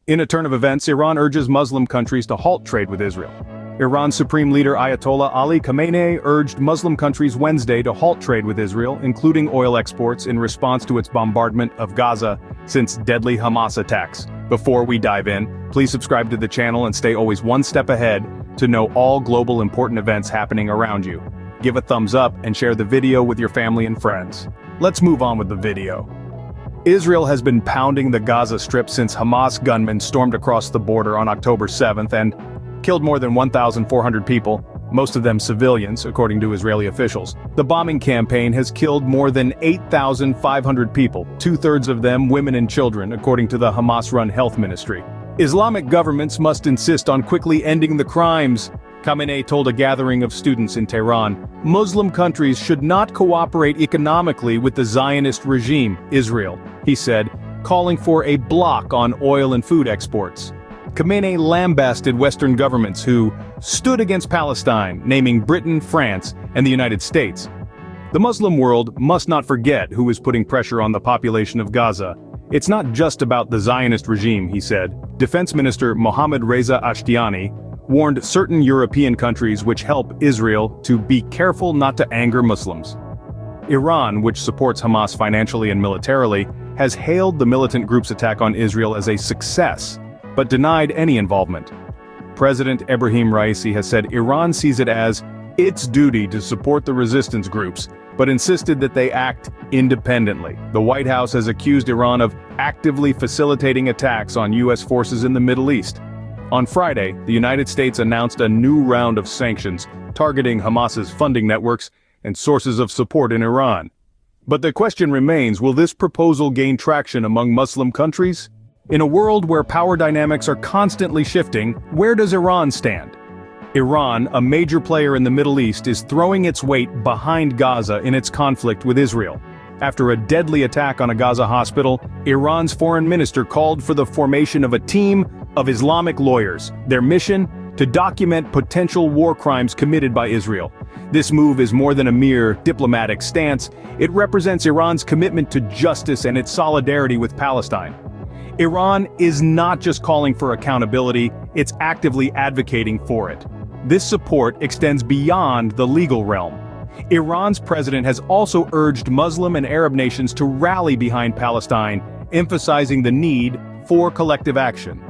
In a turn of events, Iran urges Muslim countries to halt trade with Israel. Iran's Supreme Leader Ayatollah Ali Khamenei urged Muslim countries Wednesday to halt trade with Israel, including oil exports, in response to its bombardment of Gaza since deadly Hamas attacks. Before we dive in, please subscribe to the channel and stay always one step ahead to know all global important events happening around you. Give a thumbs up and share the video with your family and friends. Let's move on with the video. Israel has been pounding the Gaza Strip since Hamas gunmen stormed across the border on October 7th and killed more than 1,400 people, most of them civilians, according to Israeli officials. The bombing campaign has killed more than 8,500 people, two-thirds of them women and children, according to the Hamas-run health ministry. Islamic governments must insist on quickly ending the crimes, Khamenei told a gathering of students in Tehran. Muslim countries should not cooperate economically with the Zionist regime, Israel, he said, calling for a block on oil and food exports. Khamenei lambasted Western governments who stood against Palestine, naming Britain, France, and the United States. The Muslim world must not forget who is putting pressure on the population of Gaza. It's not just about the Zionist regime, he said. Defense Minister Mohammad Reza Ashtiani warned certain European countries which help Israel to be careful not to anger Muslims. Iran, which supports Hamas financially and militarily, has hailed the militant group's attack on Israel as a success, but denied any involvement. President Ebrahim Raisi has said Iran sees it as its duty to support the resistance groups, but insisted that they act independently. The White House has accused Iran of actively facilitating attacks on U.S. forces in the Middle East. On Friday, the United States announced a new round of sanctions targeting Hamas's funding networks and sources of support in Iran. But the question remains, will this proposal gain traction among Muslim countries? In a world where power dynamics are constantly shifting, where does Iran stand? Iran, a major player in the Middle East, is throwing its weight behind Gaza in its conflict with Israel. After a deadly attack on a Gaza hospital, Iran's foreign minister called for the formation of a team of Islamic lawyers, their mission to document potential war crimes committed by Israel. This move is more than a mere diplomatic stance. It represents Iran's commitment to justice and its solidarity with Palestine. Iran is not just calling for accountability, it's actively advocating for it. This support extends beyond the legal realm. Iran's president has also urged Muslim and Arab nations to rally behind Palestine, emphasizing the need for collective action.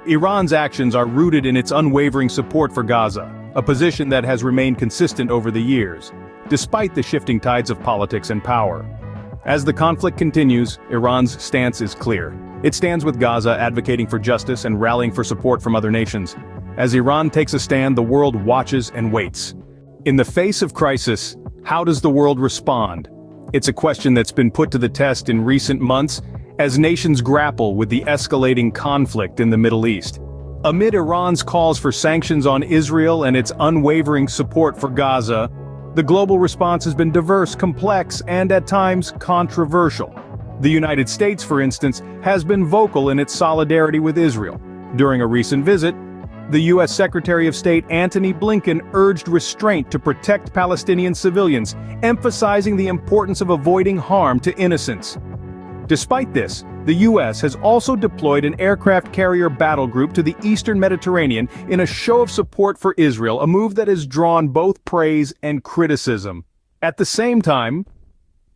Iran's actions are rooted in its unwavering support for Gaza, a position that has remained consistent over the years, despite the shifting tides of politics and power. As the conflict continues, Iran's stance is clear. It stands with Gaza, advocating for justice and rallying for support from other nations. As Iran takes a stand, the world watches and waits. In the face of crisis, how does the world respond? It's a question that's been put to the test in recent months as nations grapple with the escalating conflict in the Middle East. Amid Iran's calls for sanctions on Israel and its unwavering support for Gaza, the global response has been diverse, complex, and at times controversial. The United States, for instance, has been vocal in its solidarity with Israel. During a recent visit, the U.S. Secretary of State Antony Blinken urged restraint to protect Palestinian civilians, emphasizing the importance of avoiding harm to innocents. Despite this, the U.S. has also deployed an aircraft carrier battle group to the eastern Mediterranean in a show of support for Israel, a move that has drawn both praise and criticism. At the same time,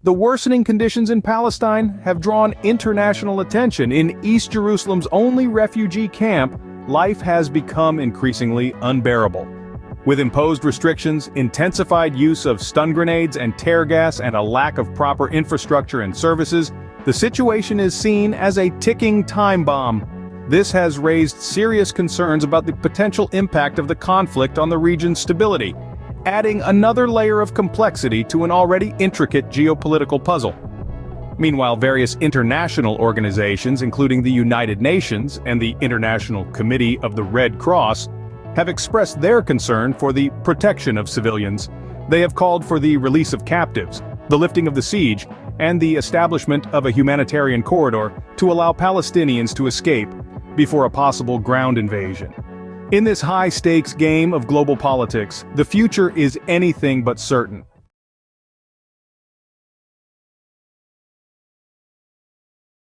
the worsening conditions in Palestine have drawn international attention. In East Jerusalem's only refugee camp, life has become increasingly unbearable. With imposed restrictions, intensified use of stun grenades and tear gas, and a lack of proper infrastructure and services, the situation is seen as a ticking time bomb. This has raised serious concerns about the potential impact of the conflict on the region's stability, adding another layer of complexity to an already intricate geopolitical puzzle. Meanwhile, various international organizations, including the United Nations and the International Committee of the Red Cross, have expressed their concern for the protection of civilians. They have called for the release of captives, the lifting of the siege, and the establishment of a humanitarian corridor to allow Palestinians to escape before a possible ground invasion. In this high-stakes game of global politics, the future is anything but certain.